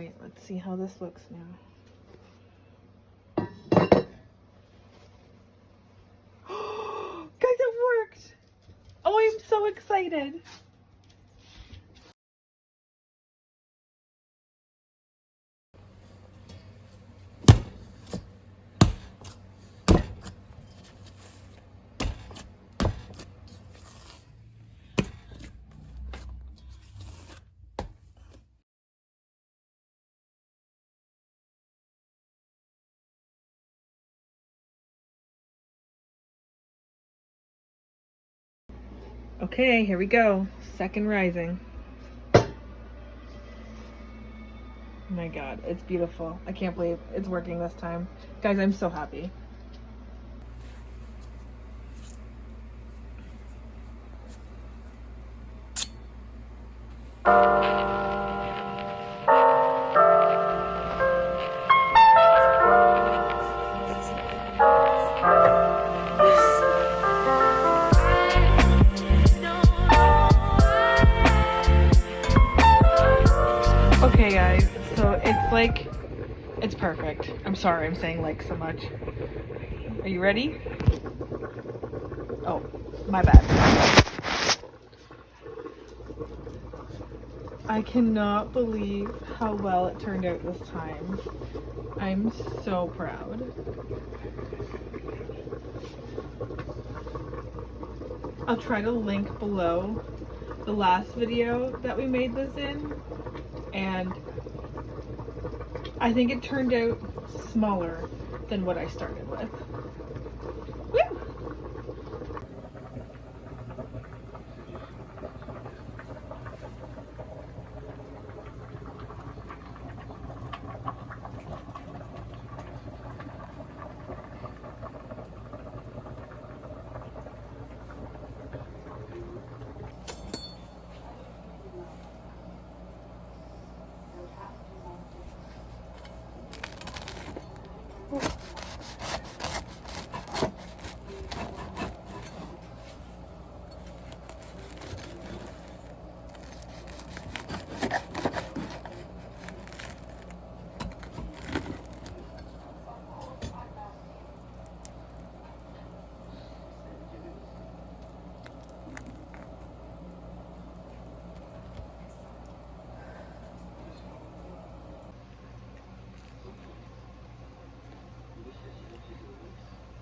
right, let's see how this looks now. Guys, it worked! Oh, I'm so excited. Okay, here we go. Second rising. Oh my god, it's beautiful. I can't believe it's working this time. Guys, I'm so happy. Okay guys, so it's perfect. I'm sorry I'm saying like so much. Are you ready? Oh, my bad. I cannot believe how well it turned out this time. I'm so proud. I'll try to link below the last video that we made this in, and I think it turned out smaller than what I started with. Woo!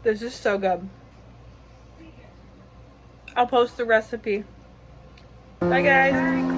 This is so good. I'll post the recipe. Bye guys.